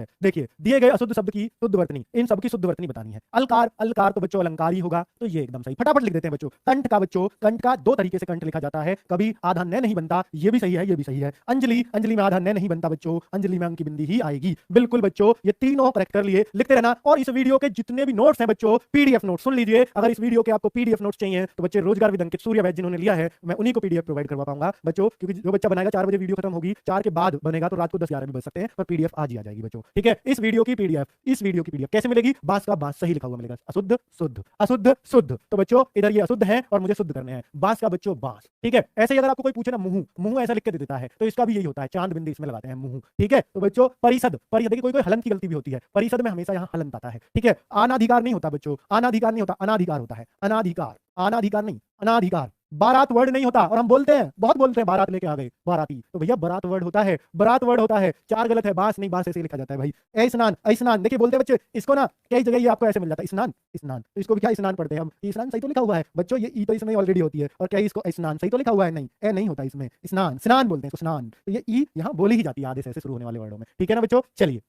है। देखिए दिए गए अशुद्ध शब्द की शुद्ध वर्तनी, इन सब की शुद्ध वर्तनी बतानी है। अलकार, अलकार तो बच्चों अलंकार ही होगा, तो ये एकदम सही, फटाफट लिख देते हैं बच्चों। कंठ का बच्चों, कंठ का दो तरीके से कंठ लिखा जाता है, कभी आधा न नहीं बनता, ये भी सही है, ये भी सही है। अंजलि, अंजलि में आधा न नहीं बनता बच्चों, अंजलि में अंक की बिंदी ही आएगी। बिल्कुल बच्चों, ये तीनों करेक्टर लिए लिखते रहना। और इस वीडियो के जितने भी नोट्स हैं बच्चों, पीडीएफ नोट सुन लीजिए। अगर इस वीडियो के आपको पीडीएफ नोट्स चाहिए तो बच्चे रोजगार विद अंकित सूर्य बैच जिन्होंने लिया है, मैं उन्हीं को पीडीएफ प्रोवाइड करवा पाऊंगा बच्चों, क्योंकि जो बच्चा बनाएगा 4 बजे वीडियो खत्म होगी, 4 के बाद बनेगा तो रात को 10-11 भी बज सकते हैं, पर पीडीएफ आज ही आ जाएगी बच्चों। ठीक है, इस वीडियो की पीडीएफ कैसे मिलेगी? बांस का बांस सही लिखा हुआ मिलेगा, अशुद्ध शुद्ध, अशुद्ध शुद्ध। तो बच्चों इधर ये अशुद्ध है और मुझे शुद्ध करने हैं, बांस का बच्चों बांस। ठीक है, ऐसे ही अगर आपको कोई पूछे ना मुंह, मुंह ऐसा लिख के दे देता है, तो इसका भी यही होता है, चांद बिंदी इसमें लगाते हैं मुंह। ठीक है, तो बच्चों परिषद, परिषद देखिए कोई हलन की गलती भी होती है, परिषद में हमेशा यहाँ हलन आता है। ठीक है, अनाधिकार नहीं होता बच्चों, अनाधिकार नहीं होता, अनाधिकार होता है, अनाधिकार, अनाधिकार नहीं, अनाधिकार। बारात वर्ड नहीं होता, और हम बोलते हैं, बहुत बोलते हैं, बारात लेके आ गए बाराती, तो भैया बारात वर्ड होता है, बारात वर्ड होता है। 4 गलत है, बांस नहीं, बांस ऐसे लिखा जाता है भाई। ए स्नान, स्नान देखिए बोलते हैं बच्चे इसको ना, कई जगह ये आपको ऐसे मिल जाता है, स्नान, स्नान, तो इसको भी क्या स्नान पढ़ते हैं हम, स्नान सही तो लिखा हुआ है बच्चों, ये ई तो इसमें ऑलरेडी होती है, और क्या इसको स्नान सही तो लिखा हुआ है, नहीं ए नहीं होता इसमें, स्नान, स्नान बोलते हैं इसको, स्नान, तो ये ई यहाँ बोली ही जाती है आधे से ऐसे शुरू होने वाले वर्डों में। ठीक है ना बच्चों, चलिए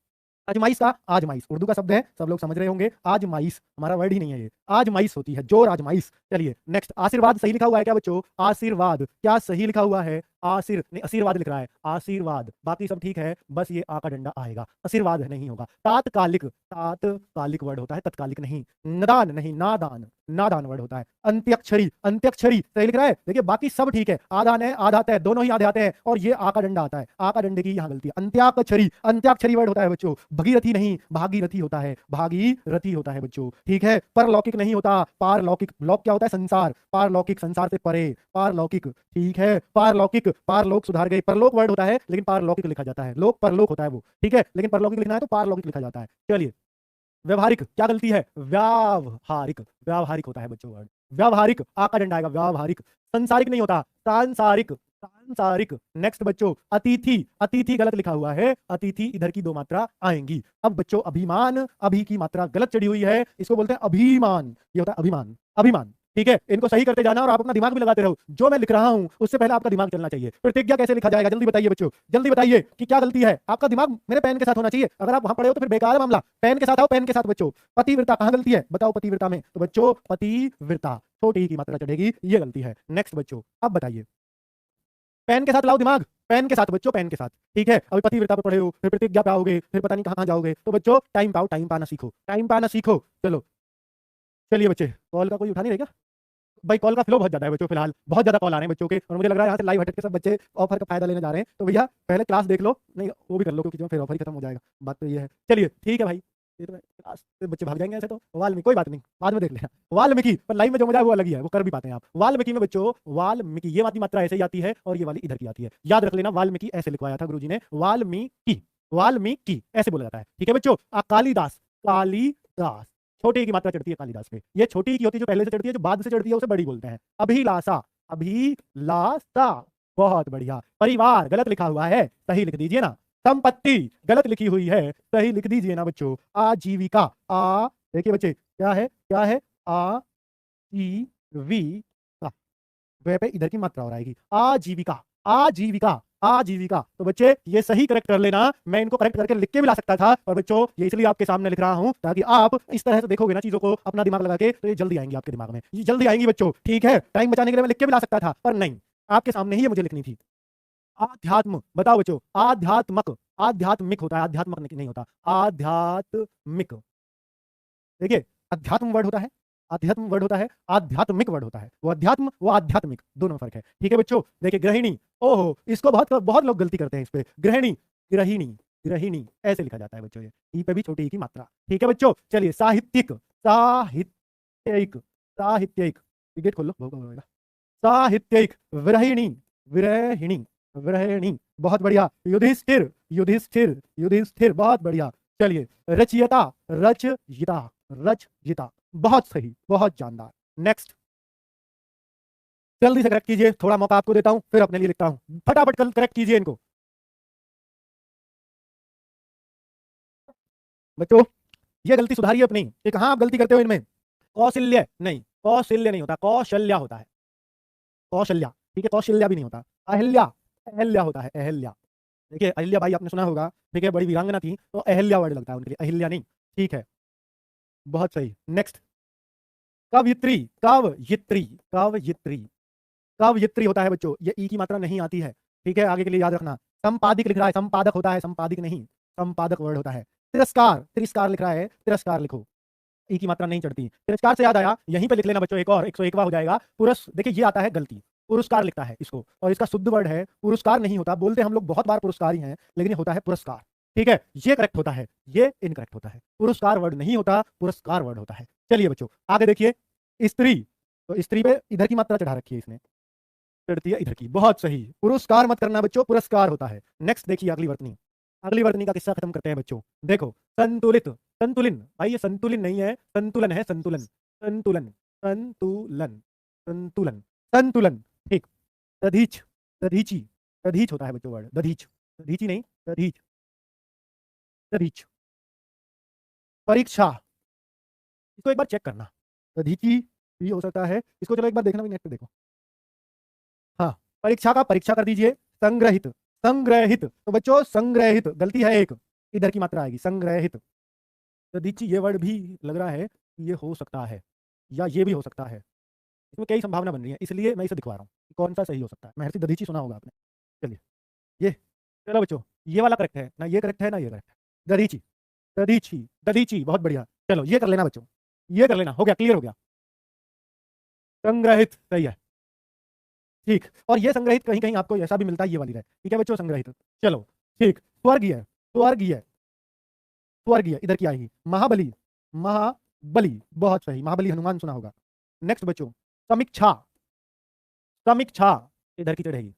आजमाइश का, आजमाइश उर्दू का शब्द है, सब लोग समझ रहे होंगे, आजमाइश हमारा वर्ड ही नहीं है ये, आजमाइश होती है, जोर आजमाइश। चलिए नेक्स्ट, आशीर्वाद सही लिखा हुआ है क्या बच्चों? आशीर्वाद क्या सही लिखा हुआ है? आशीर्वाद लिख रहा है, आशीर्वाद, बाकी सब ठीक है, बस ये आ का डंडा आएगा, आशीर्वाद नहीं होगा। तात्कालिक, तात्कालिक वर्ड होता है, तत्कालिक नहीं। नदान नहीं, नादान, नादान वर्ड होता है। अंत्याक्षरी, अंत्याक्षरी सही लिख रहा है, देखिए बाकी सब ठीक है, आधा न आधा तय, दोनों ही आधे आते हैं, और ये आ का डंडा आता है, आ का डंडे की यहाँ गलती है। अंत्याक्षरी, अंत्याक्षरी वर्ड होता है बच्चों, भगीरथी नहीं, भागीरथी होता है, भागीरथी होता है बच्चों। ठीक है, परलौकिक नहीं होता, पारलौकिक, लौक क्या होता है? संसार, पारलौकिक संसार से परे, पारलौकिक। ठीक है, पारलौकिक, पारलोक सुधार गए, परलोक वर्ड होता है लेकिन पारलौकिक लिखा जाता है, लोक परलोक होता है वो। ठीक है, लेकिन परलौकिक लिखना है तो पारलौकिक लिखा जाता है। चलिए व्यवहारिक क्या गलती है? व्यावहारिक, व्यावहारिक होता है बच्चों वर्ड, व्यावहारिक, आ का डंडा आएगा, व्यावहारिक। संसारिक नहीं होता, सांसारिक, सांसारिक। नेक्स्ट बच्चों, अतिथि, अतिथि गलत लिखा हुआ है, अतिथि इधर की 2 मात्रा आएंगी। अब बच्चों अभिमान, अभी की मात्रा गलत चढ़ी हुई है, इसको बोलते हैं अभिमान, ये होता है अभिमान, अभिमान। ठीक है, इनको सही करते जाना और आप अपना दिमाग भी लगाते रहो, जो मैं लिख रहा हूं उससे पहले आपका दिमाग चलना चाहिए। प्रतिज्ञा कैसे लिखा जाएगा? जल्दी बताइए बच्चों, जल्दी बताइए कि क्या गलती है। आपका दिमाग मेरे पेन के साथ होना चाहिए, अगर आप वहां पढ़े हो तो फिर बेकार है मामला। पेन के साथ आओ, पेन के साथ बच्चों। पतिव्रता कहां गलती है बताओ? पतिव्रता में, तो बच्चों पतिव्रता छोटी की मात्रा चढ़ेगी, ये गलती है। नेक्स्ट बच्चों अब बताइए, पेन के साथ लाओ दिमाग, पेन के साथ बच्चों, पेन के साथ। ठीक है, अभी पतिव्रता पर पढ़े हो, फिर प्रतिज्ञा पे आओगे, फिर पता नहीं कहां जाओगे, तो बच्चों टाइम पाओ, टाइम पाना सीखो, टाइम पाना सीखो। चलो चलिए बच्चे, कॉल का कोई उठा नहीं रहेगा भाई, कॉल का फ्लो बहुत ज्यादा है बच्चों, फिलहाल बहुत ज्यादा कॉल आ रहे हैं बच्चों के, और मुझे लग रहा है यहाँ से लाइव हटके सब बच्चे ऑफर का फायदा लेने जा रहे हैं, तो भैया पहले क्लास देख लो, नहीं वो भी कर लो, क्योंकि जो फिर ऑफर ही खत्म हो जाएगा, बात तो ये है। चलिए ठीक है भाई, ये तो क्लास से बच्चे भाग जाएंगे ऐसे तो। वाल्मीकि कोई बात नहीं, बाद में देख लेना। वाल्मीकि पर लाइव में जो मजा है वो अलग ही है, वो कर भी पाते हैं आप। वाल्मीकि में बच्चों, वाल्मीकि ये वाली मात्रा ऐसे ही आती है और ये वाली इधर की आती है, याद रख लेना। वाल्मीकि ऐसे लिखवाया था गुरुजी ने, वाल्मीकि, वाल्मीकि ऐसे बोला जाता है। ठीक है बच्चों, कालिदास, कालिदास छोटी की मात्रा चढ़ती है कालिदास पे, ये छोटी की होती है जो पहले से चढ़ती है, जो बाद से चढ़ती है उसे बड़ी बोलते हैं। अभिलाषा, अभिलाषा, बहुत बढ़िया। परिवार गलत लिखा हुआ है, सही लिख दीजिए ना। संपत्ति गलत लिखी हुई है, सही लिख दीजिए ना बच्चों। आजीविका, आ देखिए बच्चे क्या है, क्या है? आ ई वी का, वे पे इधर की मात्रा हो आएगी, आजीविका, आजीविका, आजीविका। तो बच्चे ये सही करेक्ट कर लेना, मैं इनको करेक्ट करके लिख के भी ला सकता था, और बच्चों ये इसलिए आपके सामने लिख रहा हूं ताकि आप इस तरह से देखोगे ना चीजों को अपना दिमाग लगा के, तो ये जल्दी आएंगी आपके दिमाग में, ये जल्दी आएंगी बच्चों। ठीक है, टाइम बचाने के लिए मैं लिख के भी ला सकता था, पर नहीं, आपके सामने ही ये मुझे लिखनी थी। आध्यात्म, बताओ बच्चों, आध्यात्मक, आध्यात्मिक होता है, आध्यात्मक नहीं होता, आध्यात्मिक। देखिए अध्यात्म वर्ड होता है, अध्यात्म वर्ड होता है, आध्यात्मिक वर्ड होता है, वो अध्यात्म वो आध्यात्मिक, दोनों में फर्क है। ठीक है बच्चों, देखिए गृहिणी, ओहो इसको बहुत बहुत लोग गलती करते हैं इस पे, गृहिणी, गृहिणी, गृहिणी ऐसे लिखा जाता है बच्चों, ये ई पे भी छोटी ई की मात्रा। ठीक है बच्चों, चलिए साहित्यिक, साहित्यिक, साहित्यिक, गेट खोल लो, साहित्यिक। विरहिणी, विरहिणी, विरहिणी, बहुत बढ़िया। युधिष्ठिर, युधिष्ठिर, युधिष्ठिर, बहुत बढ़िया। चलिए रचयिता, रचयिता, रचयिता, बहुत सही, बहुत जानदार। नेक्स्ट, जल्दी से करेक्ट कीजिए, थोड़ा मौका आपको देता हूं, फिर अपने लिए लिखता हूं, फटाफट करेक्ट कीजिए इनको बच्चों। ये गलती सुधारिए अपनी, कि कहां आप गलती करते हो इनमें। कौशल्य नहीं, कौशल्य नहीं होता, कौशल्या होता है, कौशल्या। ठीक है, कौशल्या भी नहीं होता, अहिल्या, अहिल्या होता है, अहिल्या। देखिए अहिल्या बाई आपने सुना होगा, ठीक है, बड़ी वीरांगना थी, तो अहिल्या वर्ड लगता है उनके लिए, अहिल्या नहीं। ठीक है, बहुत सही। नेक्स्ट, कवयित्री, कवयित्री, कवयित्री, कवयित्री होता है बच्चों, ये ई की मात्रा नहीं आती है, ठीक है, आगे के लिए याद रखना। संपादिक लिख रहा है, संपादक होता है, संपादिक नहीं, संपादक वर्ड होता है। तिरस्कार, तिरस्कार लिख रहा है, तिरस्कार लिखो, ई की मात्रा नहीं चढ़ती। तिरस्कार से याद आया, यहीं पे लिख लेना बच्चों, एक और 101वां हो जाएगा। पुरस, देखिए ये आता है गलती, पुरस्कार लिखता है इसको, और इसका शुद्ध वर्ड है पुरस्कार नहीं होता, बोलते हम लोग बहुत बार पुरस्कार ही हैं, लेकिन ये होता है पुरस्कार। ठीक है, ये करेक्ट होता है, ये इनकरेक्ट होता है, पुरस्कार वर्ड नहीं होता, पुरस्कार वर्ड होता है। चलिए बच्चों आगे देखिए, स्त्री, तो स्त्री पे इधर की मात्रा चढ़ा रखी है इसने, चढ़ती है इधर की, बहुत सही। पुरस्कार मत करना बच्चों, पुरस्कार होता है। नेक्स्ट देखिए अगली वर्तनी, अगली वर्तनी का किस्सा खत्म करते हैं बच्चों। देखो, संतुलित, संतुलिन, भाई ये संतुलिन नहीं है, संतुलन है, संतुलन, संतुलन, संतुलन, संतुलन, संतुलन, ठीक। दधीच, दधीची, दधीच होता है बच्चों वर्ड, दधीच, दधीची नहीं, दधीच, दधीच। परीक्षा, इसको एक बार चेक करना, दधीची भी हो सकता है, इसको चलो एक बार देखना भी, नेट पे देखो। हाँ, परीक्षा का परीक्षा कर दीजिए। संग्रहित, संग्रहित, तो बच्चों संग्रहित गलती है एक, इधर की मात्रा आएगी, संग्रहित। दधीची ये वर्ड भी लग रहा है कि ये हो सकता है, या ये भी हो सकता है, इसमें कई संभावना बन रही है, इसलिए मैं इसे दिखवा रहा हूँ कौन सा सही हो सकता है। महर्षि दधीची सुना होगा आपने। चलिए ये, चलो बच्चों ये वाला करेक्ट है ना, ये करेक्ट है ना, ये करेक्ट है, दधीची, दधीची, दधीची, बहुत बढ़िया। चलो ये कर लेना बच्चों, ये कर लेना, हो गया, क्लियर हो गया। संग्रहित सही है, ठीक। और ये संग्रहित कहीं कहीं आपको ऐसा भी मिलता है, ये वाली रहे, ठीक है बच्चों, संग्रहित। चलो ठीक, स्वर्गीय, स्वर्गीय, स्वर्गीय इधर की आएगी। महाबली, महाबली, बहुत सही, महाबली हनुमान सुना होगा। नेक्स्ट बच्चों, समीक्षा, समीक्षा इधर की चढ़ेगी,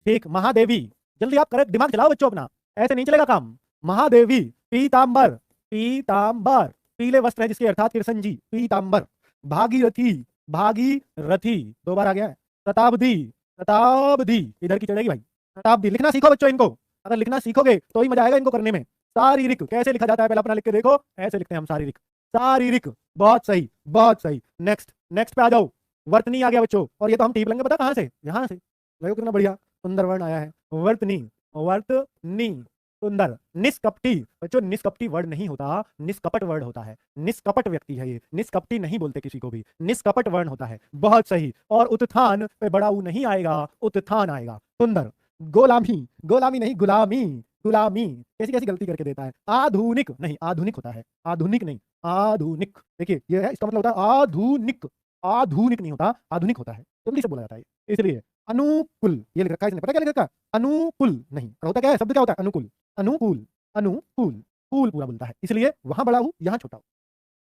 ठीक। महादेवी, जल्दी आप करेक्ट दिमाग चलाओ बच्चों अपना, ऐसे नहीं चलेगा काम। महादेवी, पीतांबर, पीतांबर, पीले वस्त्र है जिसके, अर्थात कृष्ण जी, पीतांबर। भागीरथी, भागीरथी, दो बार आ गया है। शताब्दी, शताब्दी इधर की चढ़ेगी भाई, शताब्दी। लिखना सीखो बच्चों इनको, अगर लिखना सीखोगे तो ही मजा आएगा इनको करने में। शारीरिक कैसे लिखा जाता है, पहले अपना लिख के देखो, ऐसे लिखते हैं हम, शारीरिक, शारीरिक, बहुत सही, बहुत सही। नेक्स्ट, नेक्स्ट पे आ जाओ, वर्तनी आ गया बच्चों, और ये तो हम टीप लेंगे पता कहां से, यहां से, देखो कितना बढ़िया सुंदर वर्ण आया है, वर्तनी, वर्तनी, सुंदर। निष्कपटी, बच्चों निष्कपटी वर्ड नहीं होता, निष्कपट वर्ड होता है, निष्कपट व्यक्ति है ये, निष्कपटी नहीं बोलते किसी को भी, निष्कपट वर्ण होता है, बहुत सही। और उत्थान पे बड़ा ऊ नहीं आएगा, उत्थान आएगा, सुंदर। गोलामी, गोलामी नहीं, गुलामी, गुलामी, कैसी कैसी गलती करके देता है। आधुनिक नहीं, आधुनिक होता है, आधुनिक नहीं, आधुनिक, देखिए ये है, इसका मतलब होता है आधुनिक, आधुनिक नहीं होता, आधुनिक होता है, जल्दी से बोला जाता है इसलिए। अनुकूल, ये लिख रखा है इसने, पता क्या लिख रखा है, अनुकूल नहीं, और होता क्या है, शब्द क्या होता है, अनुकूल, अनुकूल, अनुकूल, कूल पूरा बोलता है, इसलिए वहां बड़ा हूं यहां छोटा हूं,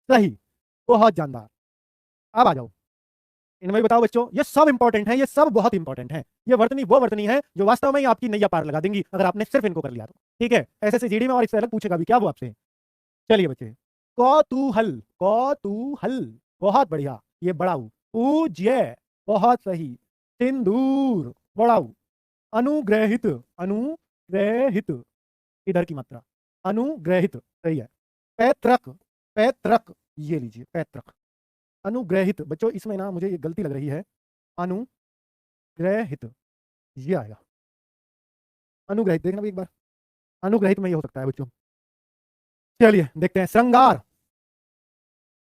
सही, बहुत जानदार। अब आ जाओ, इनमें बताओ बच्चों, ये सब इंपॉर्टेंट है, ये सब बहुत इंपॉर्टेंट है, ये वर्तनी वो वर्तनी है जो वास्तव में ही आपकी नैया पार लगा देंगी अगर आपने सिर्फ इनको कर लिया तो, ठीक है। ऐसे जीडी में और इससे अलग पूछेगा भी क्या वो आपसे। चलिए बच्चे, कौतूहल, कौतूहल, बहुत बढ़िया, ये बड़ा हूं। पूज्य, बहुत सही। सिंदूर, बड़ा हूं। अनुग्रहित, अनुग्रहित इधर की मात्रा, अनुग्रहित सही है। पैतृक, पैतृक, ये लीजिए पैतृक, अनुग्रहित बच्चों इसमें ना मुझे ये गलती लग रही है, अनुग्रहित ये आएगा, अनुग्रहित देखना भी एक बार, अनुग्रहित में ये हो सकता है बच्चों। चलिए देखते हैं, श्रृंगार,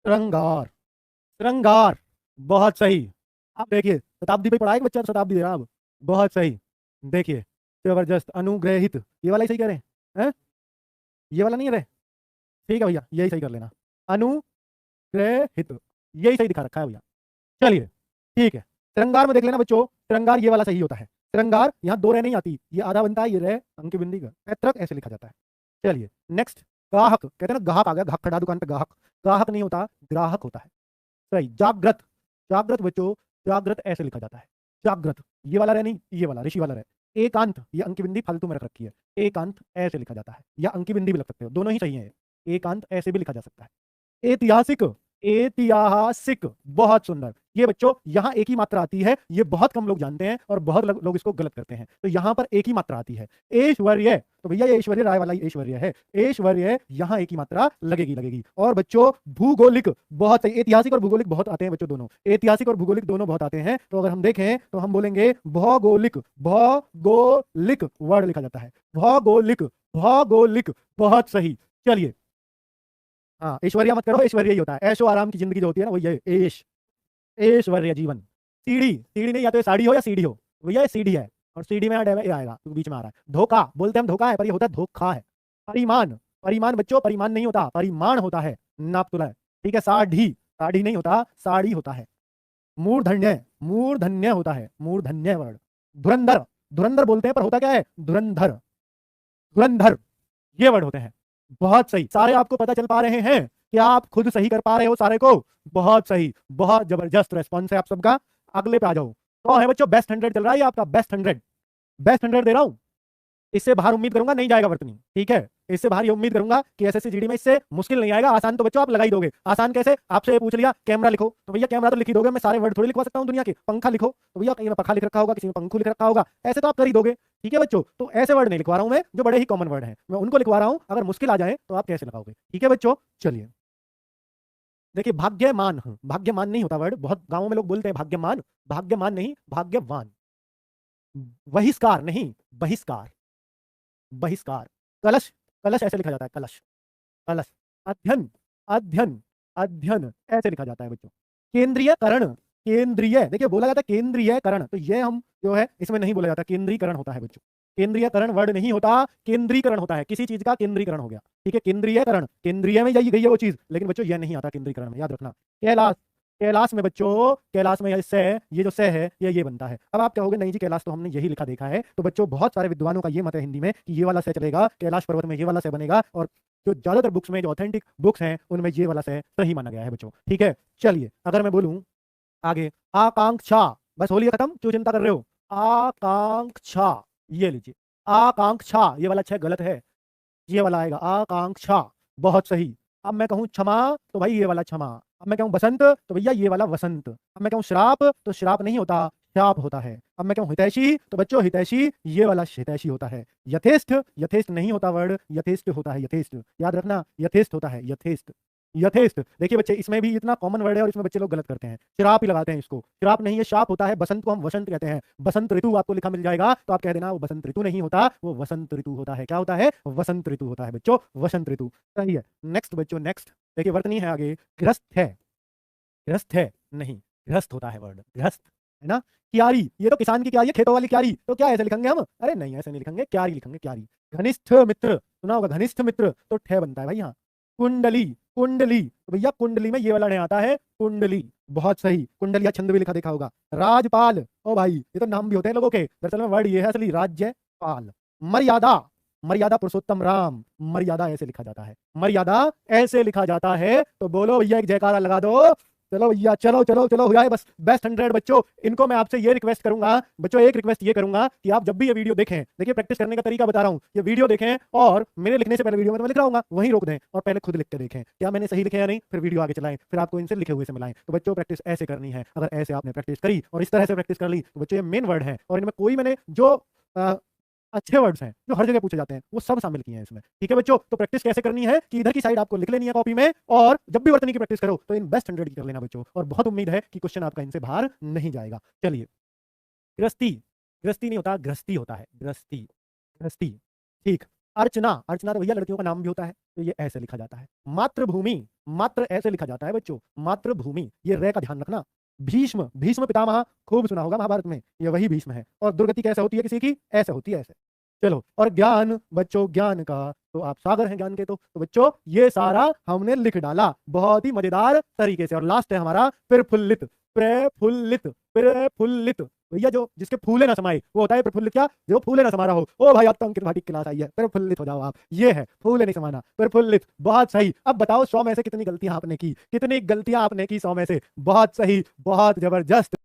श्रृंगार, श्रृंगार, बहुत सही। आप देखिए शताब्दी पे पढ़ाएगा बच्चा, शताब्दी दे रहा अब, बहुत सही, देखिए जबरदस्त। अनुग्रहित, ये वाला ही सही कह रहे हैं, ये वाला नहीं है रहे, ठीक है भैया यही सही कर लेना, अनुग्रहित यही सही दिखा रखा है भैया। चलिए ठीक है, श्रृंगार में देख लेना बच्चों, श्रृंगार ये वाला सही होता है, श्रृंगार यहाँ दो रह नहीं आती, ये आधा बनता है, ये रह अंक बिंदी का, पैतृक ऐसे लिखा जाता है। चलिए नेक्स्ट, गाहक, कहते हैं ना गाहक आ गया, घाक खड़ा दुकान पे गाहक, गाहक नहीं होता, ग्राहक होता है, सही। जागृत, जागृत बच्चों, जागृत ऐसे लिखा जाता है, जागृत ये वाला रह नहीं, ये वाला ऋषि वाला रह। एकांत, ये अंकी बिंदी फालतू में रख रखी है, एकांत ऐसे लिखा जाता है, या अंकी बिंदी भी लग सकते हो, दोनों ही सही है, एकांत ऐसे भी लिखा जा सकता है। ऐतिहासिक, ऐतिहासिक, बहुत सुंदर, ये बच्चों यहाँ एक ही मात्रा आती है, ये बहुत कम लोग जानते हैं और बहुत लोग इसको गलत करते हैं। तो यहाँ पर एक ही मात्रा आती है, ऐश्वर्य। तो भैया ये ऐश्वर्य राय वाला ऐश्वर्य है, ऐश्वर्य यहाँ एक ही मात्रा लगेगी। और बच्चों भूगोलिक, बहुत सही, ऐतिहासिक और भूगोलिक बहुत आते हैं बच्चों, दोनों ऐतिहासिक और भूगोलिक दोनों बहुत आते हैं। तो अगर हम देखें तो हम बोलेंगे भौगोलिक, भौगोलिक वर्ड लिखा जाता है, भौगोलिक, भौगोलिक, बहुत सही। चलिए, हाँ ऐश्वर्या मत करो, ऐश्वर्य ही होता है, ऐशो आराम की जिंदगी जो होती है ना वही है ऐश, ऐश्वर्य जीवन। सीढ़ी, सीढ़ी नहीं, या तो ये साड़ी हो या सीढ़ी हो, भैया ये सीढ़ी है और सीढ़ी में ये आएगा तो बीच में आ रहा है। धोखा बोलते हम धोखा है, पर ये होता है धोखा है। परिमाण, परिमाण बच्चों परिमाण नहीं होता, परिमाण होता है, नाप तुला है, ठीक है। साढ़ी, साढ़ी नहीं होता, साड़ी होता है। मूर्धन्य, मूर्धन्य होता है, मूर्धन्य वर्ड। धुरंधर, धुरंधर बोलते हैं पर होता क्या है, धुरंधर, धुरंधर ये वर्ड होते हैं। बहुत सही, सारे आपको पता चल पा रहे हैं, क्या आप खुद सही कर पा रहे हो सारे को? बहुत सही, बहुत जबरदस्त रेस्पॉन्स है आप सबका। अगले पे आ जाओ। तो है बच्चों बेस्ट 100 चल रहा है ये आपका, बेस्ट 100, बेस्ट 100 दे रहा हूं। इससे बाहर उम्मीद करूंगा नहीं जाएगा वर्तनी, ठीक है। इससे बाहर ये उम्मीद करूंगा कि एसएससी जीडी में इससे मुश्किल नहीं आएगा। आसान तो बच्चों आप लगा ही दोगे। आसान कैसे, आपसे ये पूछ लिया कैमरा लिखो, तो भैया कैमरा तो लिख ही दोगे, मैं सारे वर्ड थोड़ी लिखवा सकता हूं दुनिया के। पंखा लिखो, तो भैया कहीं में पंखा लिख रखा होगा, किसी में पंखू लिख रखा होगा, ऐसे तो आप कर ही दोगे, ठीक है बच्चों। तो ऐसे वर्ड नहीं लिखवा रहा हूं मैं, जो बड़े ही कॉमन वर्ड है मैं उनको लिखवा रहा हूं। अगर मुश्किल आ जाए तो आप कैसे लगाओगे, ठीक है बच्चों। चलिए देखिए, भाग्यमान, भाग्यमान नहीं होता वर्ड, बहुत गांवों में लोग बोलते हैं भाग्यमान, भाग्यमान नहीं, भाग्यवान। बहिष्कार नहीं, बहिष्कार, बहिष्कार। कलश, कलश ऐसे लिखा जाता है, कलश, कलश। अध्ययन, अध्ययन, अध्ययन ऐसे लिखा जाता है बच्चों। केंद्रीयकरण, केंद्रीय, देखिए बोला जाता है केंद्रीयकरण, तो ये हम जो है इसमें नहीं बोला जाता, केंद्रीकरण होता है बच्चों। केंद्रीयकरण वर्ड नहीं होता, केंद्रीकरण होता है, किसी चीज का केंद्रीकरण हो गया, ठीक है। केंद्रीयकरण, केंद्रीय में जाइए गई है वो चीज, लेकिन बच्चों ये नहीं आता केंद्रीकरण में, याद रखना। कैलाश, कैलाश में बच्चों, कैलाश में ये जो से है ये बनता है। अब आप कहोगे नहीं जी कैलाश तो हमने यही लिखा देखा है, तो बच्चों बहुत सारे विद्वानों का ये मत है हिंदी में कि ये वाला से चलेगा, कैलाश पर्वत में ये वाला से बनेगा, और जो ज्यादातर बुक्स में, जो ऑथेंटिक बुक्स हैं उनमें ये वाला से सही माना गया है बच्चों, ठीक है। चलिए अगर मैं बोलूं आगे, आकांक्षा, बस हो लिया खत्म, क्यों चिंता कर रहे हो। आकांक्षा, ये लीजिए, आकांक्षा, ये वाला 6 गलत है, ये वाला आएगा आकांक्षा, बहुत सही। अब मैं कहूं क्षमा, तो भाई ये वाला क्षमा। अब मैं कहूं बसंत, तो भैया ये वाला वसंत। अब मैं कहूं श्राप, तो श्राप नहीं होता, शाप होता है। अब मैं कहूं हितैषी, तो बच्चों हितैषी ये वाला हितैषी होता है। यथेष्ट, यथेष्ट नहीं होता वर्ड, यथेष्ट होता है, यथेष्ट, याद रखना, यथेष्ट होता है, यथेष्ट, यथेष्ट। देखिए बच्चे इसमें भी इतना कॉमन वर्ड है और इसमें बच्चे लोग गलत करते हैं, श्राप ही लगाते हैं इसको। श्राप नहीं है, शाप होता है। बसंत को हम वसंत कहते हैं, बसंत ऋतु आपको लिखा मिल जाएगा, तो आप कह देना वो बसंत ऋतु नहीं होता, वो वसंत ऋतु होता है। क्या होता है, वसंत ऋतु होता है बच्चों, वसंत ऋतु, सही है। नेक्स्ट बच्चों, नेक्स्ट देखिए वर्तनी है आगे, ग्रस्त है, ग्रस्त है नहीं, ग्रस्त होता है वर्ड, ग्रस्त है ना। क्यारी, ये तो किसान की क्यारी है, खेतों वाली क्यारी, तो क्या ऐसे लिखेंगे हम, अरे नहीं ऐसे नहीं लिखेंगे, क्यारी लिखेंगे, क्यारी। घनिष्ठ मित्र, सुना होगा घनिष्ठ मित्र, तो ठे बनता है भाई यहाँ। कुंडली, कुंडली, तो भैया कुंडली में ये वाला नहीं आता है, कुंडली, बहुत सही। कुंडली या छंद भी लिखा देखा होगा। राजपाल, ओ भाई ये तो नाम भी होते हैं लोगों के, दरअसल में वर्ड ये है असली, राज्यपाल। मर्यादा, मर्यादा पुरुषोत्तम राम, मर्यादा ऐसे लिखा जाता है, मर्यादा ऐसे लिखा जाता है। तो बोलो भैया एक जयकारा लगा दो, चलो भैया, चलो चलो चलो हो जाए बस बेस्ट 100 बच्चों। इनको मैं आपसे ये रिक्वेस्ट करूंगा बच्चों, एक रिक्वेस्ट ये करूंगा कि आप जब भी ये वीडियो देखें, देखिए प्रैक्टिस करने का तरीका बता रहा हूं, ये वीडियो देखें और मेरे लिखने से पहले वीडियो में तो मैं लिख रहा हूँ वहीं रोक दें और पहले खुद लिख के देखें क्या मैंने सही लिखे या नहीं, फिर वीडियो आगे चलाएं, फिर आपको इनसे लिखे हुए से मिलाएं। तो बच्चों प्रैक्टिस ऐसे करनी है। अगर ऐसे आपने प्रैक्टिस करी और इस तरह से प्रैक्टिस कर ली तो बच्चों ये मेन वर्ड है और इनमें कोई मैंने जो अच्छे वर्ड्स हैं जो हर जगह पूछे जाते हैं वो सब शामिल किए हैं इसमें, ठीक है बच्चों। तो प्रैक्टिस कैसे करनी है कि इधर की साइड आपको लिख लेनी है कॉपी में, और जब भी वर्तनी की प्रैक्टिस करो तो इन बेस्ट 100 की कर लेना बच्चों, और बहुत उम्मीद है कि क्वेश्चन आपका इनसे बाहर नहीं जाएगा। चलिए, गृहस्थी, गृहस्थी नहीं होता, गृहस्थी होता है, गृहस्थी, गृहस्थी, ठीक। अर्चना, अर्चना तो भैया लड़कियों का नाम भी होता है, तो ये ऐसे लिखा जाता है। मातृभूमि, मात्र ऐसे लिखा जाता है बच्चों, मातृभूमि, ये रे का ध्यान रखना। भीष्म, भीष्म पितामह, खूब सुना होगा महाभारत में, ये वही भीष्म है। और दुर्गति कैसे होती है किसी की, ऐसे होती है, ऐसे। चलो, और ज्ञान बच्चों, ज्ञान का तो आप सागर हैं ज्ञान के, तो बच्चों ये सारा हमने लिख डाला बहुत ही मजेदार तरीके से। और लास्ट है हमारा प्रफुल्लित, प्रफुल्लित, प्रफुल्लित, भैया जो जिसके फूले ना समाये वो होता है प्रफुल्लित। क्या, जो फूले ना समा रहा हो। ओ भाई अब तो अंकित भाटी की क्लास आई है, प्रफुल्लित हो जाओ आप, ये है फूले नहीं समाना, प्रफुल्लित, बहुत सही। अब बताओ 100 में से कितनी गलतियां आपने की, कितनी गलतियां आपने की 100 में से, बहुत सही, बहुत जबरदस्त।